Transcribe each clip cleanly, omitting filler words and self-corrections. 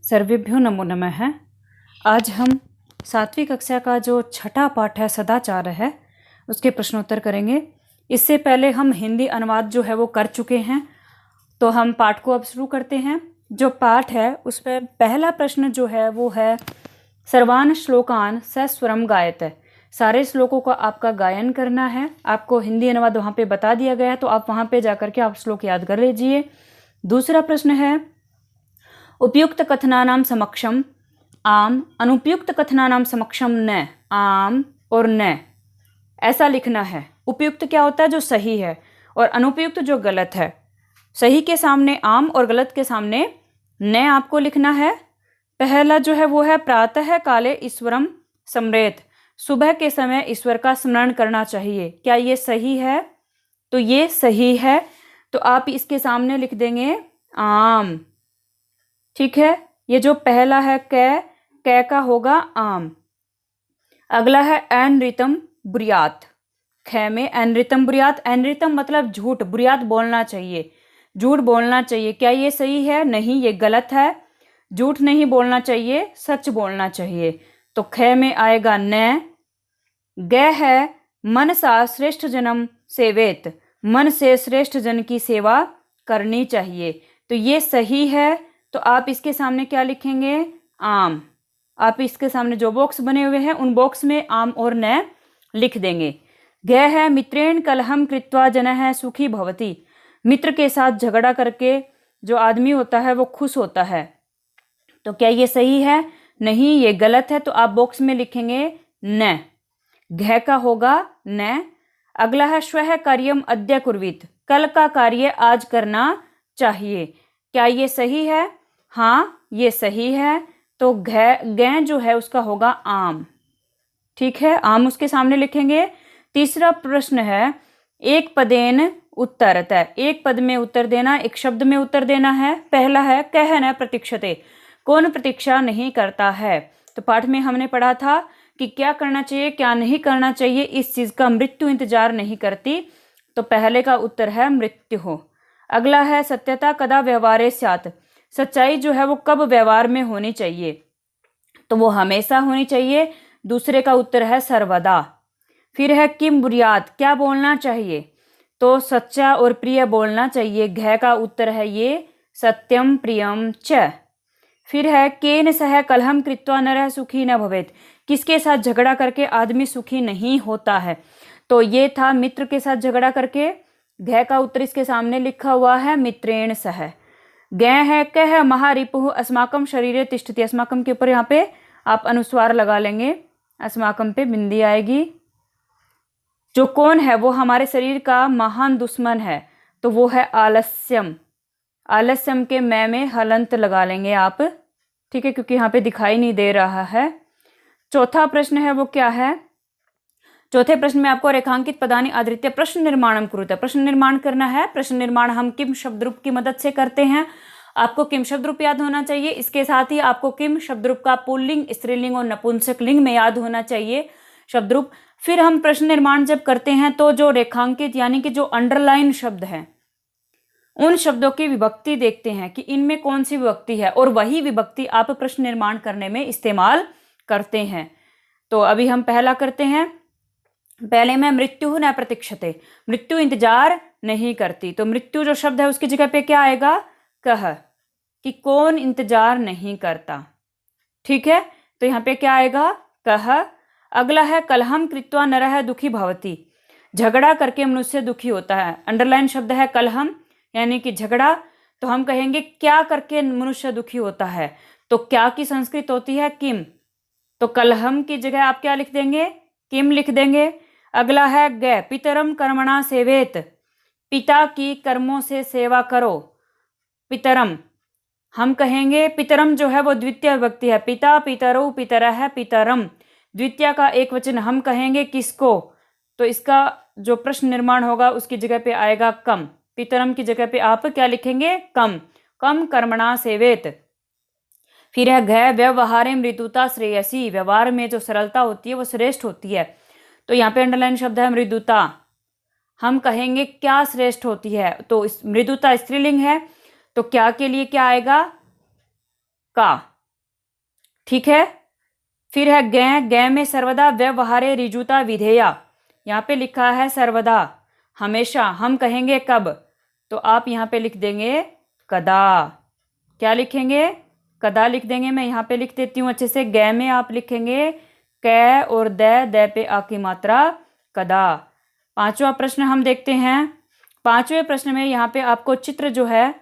सर्वेभ्यो नमो नमः। आज हम 7वीं कक्षा का जो छठा पाठ है सदाचार है उसके प्रश्नोत्तर करेंगे। इससे पहले हम हिंदी अनुवाद जो है वो कर चुके हैं, तो हम पाठ को अब शुरू करते हैं। जो पाठ है उसमें पहला प्रश्न जो है वो है सर्वान श्लोकान सस्वरम गायत। सारे श्लोकों का आपका गायन करना है। आपको हिंदी अनुवाद वहाँ पे बता दिया गया है, तो आप वहाँ पे जाकर के आप श्लोक याद कर लीजिए। दूसरा प्रश्न है उपयुक्त कथनानाम समक्षम आम, अनुपयुक्त कथनानाम समक्षम न, आम और न ऐसा लिखना है। उपयुक्त क्या होता है? जो सही है, और अनुपयुक्त जो गलत है। सही के सामने आम और गलत के सामने न आपको लिखना है। पहला जो है वो है प्रातः काले ईश्वरम स्मरेत, सुबह के समय ईश्वर का स्मरण करना चाहिए। क्या ये सही है? तो ये सही है, तो आप इसके सामने लिख देंगे आम। ठीक है, ये जो पहला है कै का होगा आम। अगला है अनृतम बुरियात, ख में अनृतम बुरियात। अनृतम मतलब झूठ, बुरियात बोलना चाहिए, झूठ बोलना चाहिए। क्या ये सही है? नहीं, ये गलत है। झूठ नहीं बोलना चाहिए, सच बोलना चाहिए। तो ख में आएगा न। ग है मन सा श्रेष्ठ जन्म सेवेत, मन से श्रेष्ठ जन की सेवा करनी चाहिए। तो ये सही है, तो आप इसके सामने क्या लिखेंगे? आम। आप इसके सामने जो बॉक्स बने हुए हैं उन बॉक्स में आम और न लिख देंगे। ग है मित्रेण कलहम कृत्वा जनः सुखी भवति, मित्र के साथ झगड़ा करके जो आदमी होता है वो खुश होता है। तो क्या ये सही है? नहीं, ये गलत है। तो आप बॉक्स में लिखेंगे न। घ का होगा न। अगला है श्वः कार्यम अद्य कुर्वीत, कल का कार्य आज करना चाहिए। क्या ये सही है? हाँ, ये सही है। तो ग जो है उसका होगा आम। ठीक है, आम उसके सामने लिखेंगे। तीसरा प्रश्न है एक पदेन उत्तरत, एक पद में उत्तर देना, एक शब्द में उत्तर देना है। पहला है कह न प्रतीक्षते, कौन प्रतीक्षा नहीं करता है। तो पाठ में हमने पढ़ा था कि क्या करना चाहिए क्या नहीं करना चाहिए। इस चीज का मृत्यु इंतजार नहीं करती, तो पहले का उत्तर है मृत्यु हो। अगला है सत्यता कदा व्यवहारे स्यात्, सच्चाई जो है वो कब व्यवहार में होनी चाहिए। तो वो हमेशा होनी चाहिए। दूसरे का उत्तर है सर्वदा। फिर है किम बुरियात, क्या बोलना चाहिए। तो सच्चा और प्रिय बोलना चाहिए। घ का उत्तर है ये सत्यम प्रियम च। फिर है केन सह कलहम कृत्वा नरः सुखी न भवेत, किसके साथ झगड़ा करके आदमी सुखी नहीं होता है। तो ये था मित्र के साथ झगड़ा करके। घ का उत्तर इसके सामने लिखा हुआ है मित्रेण सह। ग है कह महारिपुः अस्माकम शरीरे तिष्ठति, अस्माकम के ऊपर यहाँ पे आप अनुस्वार लगा लेंगे, अस्माकम पे बिंदी आएगी। जो कौन है वो हमारे शरीर का महान दुश्मन है, तो वो है आलस्यम। आलस्यम के मैं में हलंत लगा लेंगे आप। ठीक है, क्योंकि यहाँ पे दिखाई नहीं दे रहा है। चौथा प्रश्न है वो क्या है? चौथे प्रश्न में आपको रेखांकित पदानि आधृत्य प्रश्न निर्माणम कुरुते, प्रश्न निर्माण करना है। प्रश्न निर्माण हम किम शब्द रूप की मदद से करते हैं। आपको किम शब्द रूप याद होना चाहिए। इसके साथ ही आपको किम शब्द रूप का पुल्लिंग, स्त्रीलिंग और नपुंसक लिंग में याद होना चाहिए शब्द रूप। फिर हम प्रश्न निर्माण जब करते हैं तो जो रेखांकित यानी कि जो अंडरलाइन शब्द है उन शब्दों की विभक्ति देखते हैं कि इनमें कौन सी विभक्ति है, और वही विभक्ति आप प्रश्न निर्माण करने में इस्तेमाल करते हैं। तो अभी हम पहला करते हैं। पहले में मृत्यु न प्रतीक्षते, मृत्यु इंतजार नहीं करती। तो मृत्यु जो शब्द है उसकी जगह पे क्या आएगा? कह, कि कौन इंतजार नहीं करता। ठीक है, तो यहाँ पे क्या आएगा? कह। अगला है कलहम कृत्वा नरः दुखी भवति, झगड़ा करके मनुष्य दुखी होता है। अंडरलाइन शब्द है कलहम यानी कि झगड़ा। तो हम कहेंगे क्या करके मनुष्य दुखी होता है। तो क्या की संस्कृत होती है किम, तो कलहम की जगह आप क्या लिख देंगे? किम लिख देंगे। अगला है ग पितरम कर्मणा सेवेत, पिता की कर्मों से सेवा करो। पितरम हम कहेंगे, पितरम जो है वो द्वितीय विभक्ति है। पिता पितरो पितरः पितरम, द्वितीय का एक वचन हम कहेंगे किसको? तो इसका जो प्रश्न निर्माण होगा उसकी जगह पे आएगा कम। पितरम की जगह पे आप क्या लिखेंगे? कम। कम कर्मणा सेवेत। फिर है घ व्यवहारे मृदुता श्रेयसी, व्यवहार में जो सरलता होती है वो श्रेष्ठ होती है। तो यहाँ पे अंडरलाइन शब्द है मृदुता। हम कहेंगे क्या श्रेष्ठ होती है, तो मृदुता स्त्रीलिंग है, तो क्या के लिए क्या आएगा? का। ठीक है। फिर है गै, गै में सर्वदा व्यवहारे ऋजुता विधेया, यहाँ पे लिखा है सर्वदा, हमेशा। हम कहेंगे कब, तो आप यहाँ पे लिख देंगे कदा। क्या लिखेंगे, कदा लिख देंगे। मैं यहाँ पे लिख देती हूँ अच्छे से। गै में आप लिखेंगे कै और दै पे आ की मात्रा कदा। पांचवा प्रश्न हम देखते हैं। पांचवें प्रश्न में यहाँ पे आपको चित्र जो है,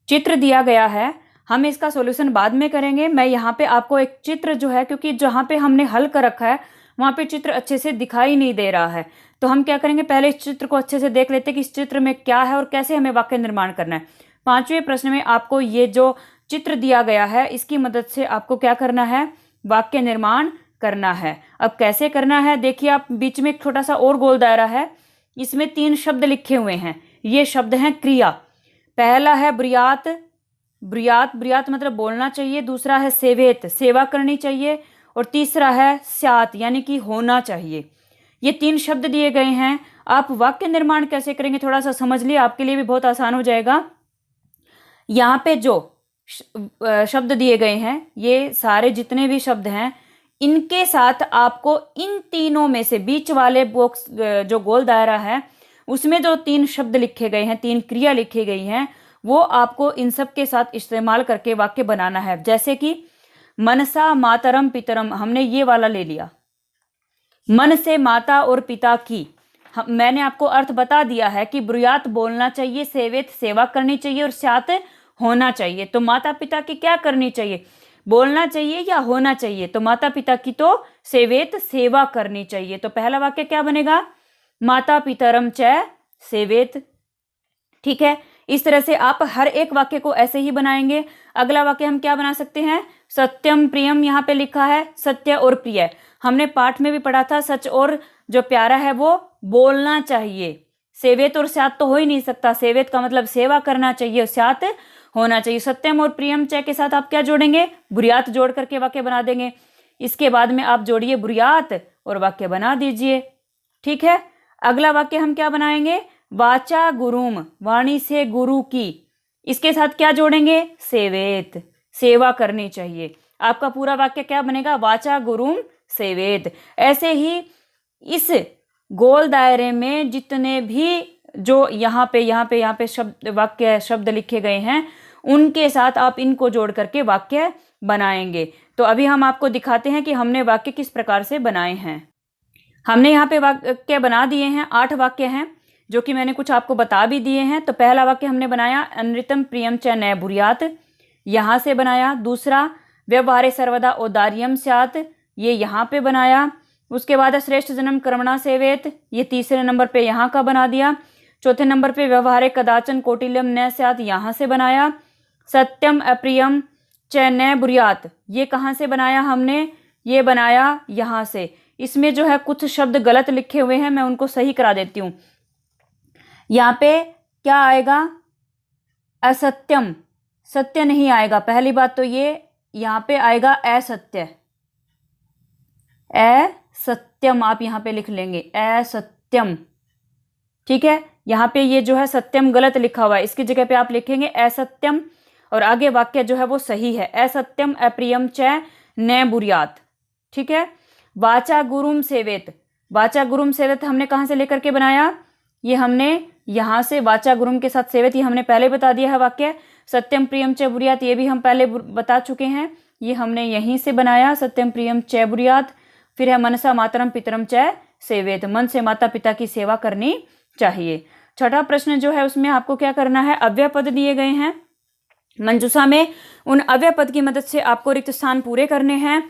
चित्र दिया गया है। हम इसका सॉल्यूशन बाद में करेंगे। मैं यहाँ पे आपको एक चित्र जो है, क्योंकि जहाँ पे हमने हल कर रखा है वहाँ पे चित्र अच्छे से दिखाई नहीं दे रहा है, तो हम क्या करेंगे, पहले इस चित्र को अच्छे से देख लेते हैं कि इस चित्र में क्या है और कैसे हमें वाक्य निर्माण करना है। पांचवें प्रश्न में आपको ये जो चित्र दिया गया है इसकी मदद से आपको क्या करना है, वाक्य निर्माण करना है। अब कैसे करना है, देखिए आप, बीच में एक छोटा सा और गोल दायरा है, इसमें 3 शब्द लिखे हुए हैं। ये शब्द हैं क्रिया। पहला है ब्रियात, ब्रियात, ब्रियात मतलब बोलना चाहिए। दूसरा है सेवेत, सेवा करनी चाहिए। और तीसरा है स्यात, यानी कि होना चाहिए। ये 3 शब्द दिए गए हैं। आप वाक्य निर्माण कैसे करेंगे थोड़ा सा समझ लिए, आपके लिए भी बहुत आसान हो जाएगा। यहाँ पे जो शब्द दिए गए हैं, ये सारे जितने भी शब्द हैं, इनके साथ आपको इन तीनों में से बीच वाले बॉक्स जो गोल दायरा है उसमें जो 3 शब्द लिखे गए हैं, 3 क्रिया लिखी गई हैं, वो आपको इन सब के साथ इस्तेमाल करके वाक्य बनाना है। जैसे कि मनसा मातरम पितरम, हमने ये वाला ले लिया। मन से माता और पिता की, मैंने आपको अर्थ बता दिया है कि ब्रुयात बोलना चाहिए, सेवेत सेवा करनी चाहिए और स्यात होना चाहिए। तो माता पिता की क्या करनी चाहिए, बोलना चाहिए या होना चाहिए, तो माता पिता की तो सेवेत सेवा करनी चाहिए। तो पहला वाक्य क्या बनेगा, माता पितरम च सेवेत। ठीक है, इस तरह से आप हर एक वाक्य को ऐसे ही बनाएंगे। अगला वाक्य हम क्या बना सकते हैं, सत्यम प्रियम, यहाँ पे लिखा है सत्य और प्रिय। हमने पाठ में भी पढ़ा था, सच और जो प्यारा है वो बोलना चाहिए। सेवेत और स्यात तो हो ही नहीं सकता, सेवेत का मतलब सेवा करना चाहिए और स्यात होना चाहिए। सत्यम और प्रियम च के साथ आप क्या जोड़ेंगे, बुरियात जोड़ करके वाक्य बना देंगे। इसके बाद में आप जोड़िए बुरियात और वाक्य बना दीजिए। ठीक है, अगला वाक्य हम क्या बनाएंगे, वाचा गुरुम, वाणी से गुरु की, इसके साथ क्या जोड़ेंगे, सेवेत, सेवा करनी चाहिए। आपका पूरा वाक्य क्या बनेगा, वाचा गुरुम सेवेत। ऐसे ही इस गोल दायरे में जितने भी जो यहाँ पे शब्द, वाक्य शब्द लिखे गए हैं, उनके साथ आप इनको जोड़ करके वाक्य बनाएंगे। तो अभी हम आपको दिखाते हैं कि हमने वाक्य किस प्रकार से बनाए हैं। हमने यहाँ पे वाक्य बना दिए हैं, 8 वाक्य हैं जो कि मैंने कुछ आपको बता भी दिए हैं। तो पहला वाक्य हमने बनाया अनृतम प्रियम च न बुरियात, यहाँ से बनाया। दूसरा व्यवहारे सर्वदा औदार्यम स्यात्, ये यहाँ पे बनाया। उसके बाद श्रेष्ठ जन्म कर्मणा सेवेत, ये तीसरे नंबर पे यहाँ का बना दिया। चौथे नंबर पे व्यवहारे कदाचन कौटिल्यम न स्यात्, यहाँ से बनाया। सत्यम अप्रियम च न बुरियात, ये कहाँ से बनाया हमने, ये बनाया यहाँ से। इसमें जो है कुछ शब्द गलत लिखे हुए हैं, मैं उनको सही करा देती हूँ। यहाँ पे क्या आएगा, असत्यम, सत्य नहीं आएगा। पहली बात तो ये, यहाँ पे आएगा असत्य, असत्यम आप यहाँ पे लिख लेंगे, असत्यम। ठीक है, यहाँ पे ये जो है सत्यम गलत लिखा हुआ है, इसकी जगह पे आप लिखेंगे असत्यम और आगे वाक्य जो है वो सही है, असत्यम अप्रियम च न बुरियात। ठीक है, वाचा गुरुम सेवेत, वाचा गुरुम सेवेत हमने कहाँ से लेकर के बनाया, ये हमने यहाँ से वाचा गुरुम के साथ सेवेत, ये हमने पहले बता दिया है वाक्य। सत्यम प्रियम च बुरियात, ये भी हम पहले बता चुके हैं, ये हमने यहीं से बनाया, सत्यम प्रियम च बुरियात। फिर है मनसा मातरम पितरम च सेवेत, मन से माता पिता की सेवा करनी चाहिए। छठा प्रश्न जो है उसमें आपको क्या करना है, अव्यय पद दिए गए हैं मंजूषा में, उन अव्यय पद की मदद से आपको रिक्त स्थान पूरे करने हैं।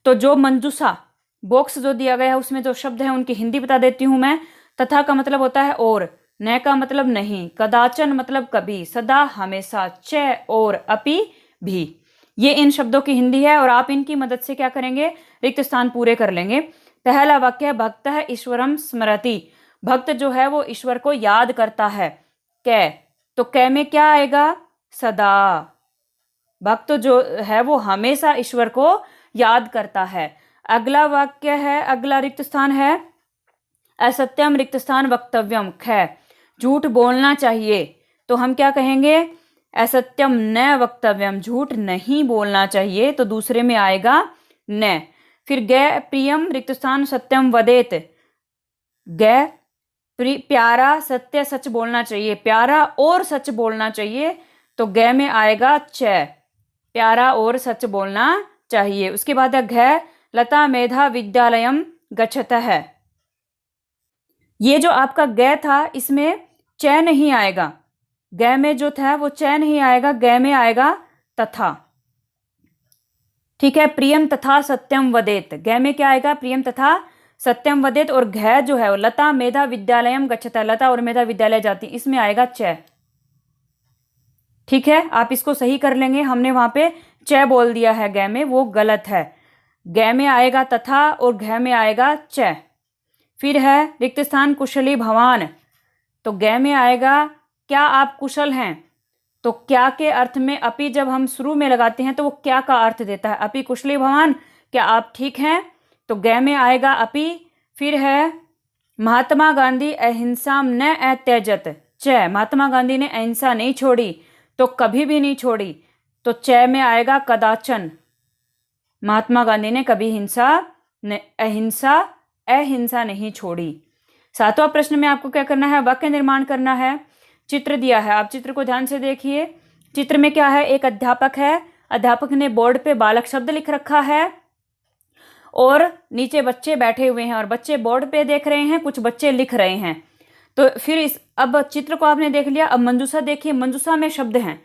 तो जो मंजूषा बॉक्स जो दिया गया है उसमें जो शब्द है उनकी हिंदी बता देती हूँ मैं। तथा का मतलब होता है और, न का मतलब नहीं, कदाचन मतलब कभी, सदा हमेशा, च और, अपि भी, ये इन शब्दों की हिंदी है और आप इनकी मदद से क्या करेंगे, रिक्त स्थान पूरे कर लेंगे। पहला वाक्य है भक्त है ईश्वरम स्मरति, भक्त जो है वो ईश्वर को याद करता है। कै, तो कै में क्या आएगा, सदा, भक्त जो है वो हमेशा ईश्वर को याद करता है। अगला वाक्य है, अगला रिक्त स्थान है असत्यम रिक्त स्थान वक्तव्यम, ख, झूठ बोलना चाहिए। तो हम क्या कहेंगे, असत्यम न वक्तव्यम, झूठ नहीं बोलना चाहिए, तो दूसरे में आएगा न। फिर ग प्रियम रिक्त स्थान सत्यम वदेत, ग प्यारा सत्य सच बोलना चाहिए, प्यारा और सच बोलना चाहिए, तो ग में आएगा च, प्यारा और सच बोलना चाहिए। उसके बाद है घ लता मेधा विद्यालयम गच्छतः, ये जो आपका ग था इसमें च नहीं आएगा, ग में जो था वो च नहीं आएगा, ग में आएगा तथा। ठीक है, प्रियम तथा सत्यम वदेत, ग में क्या आएगा, प्रियम तथा सत्यम वदेत, और घ जो है वो लता मेधा विद्यालयम गच्छतः, लता और मेधा विद्यालय जाती, इसमें आएगा च। ठीक है, आप इसको सही कर लेंगे, हमने वहां पे च बोल दिया है ग में, वो गलत है। ग में आएगा तथा और घ में आएगा च। फिर है रिक्त स्थान कुशली भवान, तो ग में आएगा क्या आप कुशल हैं, तो क्या के अर्थ में अपि जब हम शुरू में लगाते हैं तो वो क्या का अर्थ देता है, अपि कुशली भवान, क्या आप ठीक हैं, तो ग में आएगा अपि। फिर है महात्मा गांधी अहिंसा न अत्यजत, च महात्मा गांधी ने अहिंसा नहीं छोड़ी, तो कभी भी नहीं छोड़ी, तो च में आएगा कदाचन, महात्मा गांधी ने कभी अहिंसा नहीं छोड़ी। सातवां प्रश्न में आपको क्या करना है, वाक्य निर्माण करना है। चित्र दिया है, आप चित्र को ध्यान से देखिए। चित्र में क्या है, एक अध्यापक है, अध्यापक ने बोर्ड पे बालक शब्द लिख रखा है और नीचे बच्चे बैठे हुए हैं और बच्चे बोर्ड पे देख रहे हैं, कुछ बच्चे लिख रहे हैं। तो फिर अब चित्र को आपने देख लिया, अब मंजूषा देखिए, मंजूषा में शब्द हैं,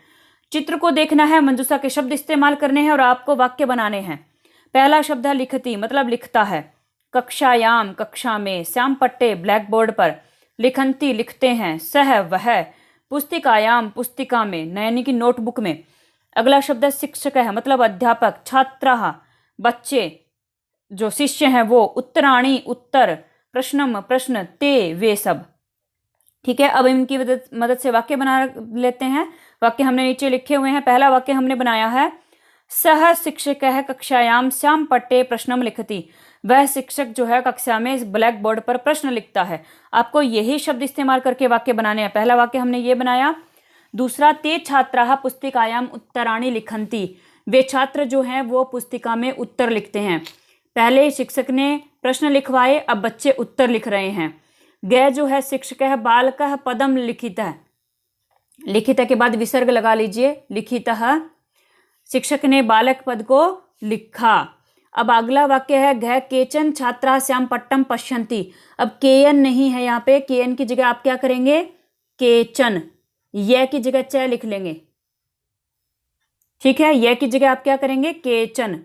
चित्र को देखना है, मंजूषा के शब्द इस्तेमाल करने हैं और आपको वाक्य बनाने हैं। पहला शब्द है लिखती, मतलब लिखता है, कक्षायाम कक्षा में, श्याम पट्टे ब्लैक बोर्ड पर, लिखंती लिखते हैं, सह वह, पुस्तिकायाम पुस्तिका में, यानी कि नोटबुक में। अगला शब्द है शिक्षक है, मतलब अध्यापक, छात्राः बच्चे, जो शिष्य हैं वो, उत्तराणी उत्तर, प्रश्नम प्रश्न, ते वे सब। ठीक है, अब इनकी मदद से वाक्य बना लेते हैं। वाक्य हमने नीचे लिखे हुए हैं। पहला वाक्य हमने बनाया है, सह शिक्षक है कक्षायाम श्याम पट्टे प्रश्नम लिखती, वह शिक्षक जो है कक्षा में ब्लैक बोर्ड पर प्रश्न लिखता है। आपको यही शब्द इस्तेमाल करके वाक्य बनाने हैं। पहला वाक्य हमने ये बनाया। दूसरा, ते छात्राः पुस्तिकायाम उत्तराणि लिखन्ति, वे छात्र जो हैं वो पुस्तिका में उत्तर लिखते हैं। पहले शिक्षक ने प्रश्न लिखवाए, अब बच्चे उत्तर लिख रहे हैं। ग जो है शिक्षक है, बालकः पदम लिखितः, लिखित के बाद विसर्ग लगा लीजिए, लिखितः, शिक्षक ने बालक पद को लिखा। अब अगला वाक्य है, घ केचन छात्रा श्याम पट्टम पश्यन्ति। अब केयन नहीं है यहाँ पे, केयन की जगह आप क्या करेंगे, केचन, य की जगह च लिख लेंगे। ठीक है, य की जगह आप क्या करेंगे, केचन,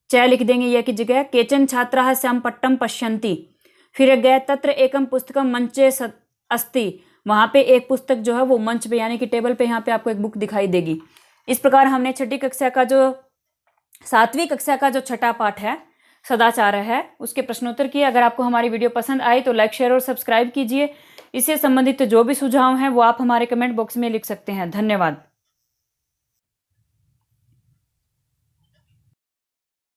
च लिख देंगे य की जगह। केचन छात्रा श्याम पट्टम पश्यन्ति। फिर ग तत्र एकम पुस्तकम मंचे अस्ति, वहां पे एक पुस्तक जो है वो मंच पे यानी कि टेबल पे यहाँ पे आपको एक बुक दिखाई देगी। इस प्रकार हमने छठी कक्षा का जो 7वीं कक्षा का जो छठा पाठ है सदाचार है उसके प्रश्नोत्तर किए। अगर आपको हमारी वीडियो पसंद आई तो लाइक शेयर और सब्सक्राइब कीजिए। इससे संबंधित जो भी सुझाव हैं वो आप हमारे कमेंट बॉक्स में लिख सकते हैं। धन्यवाद।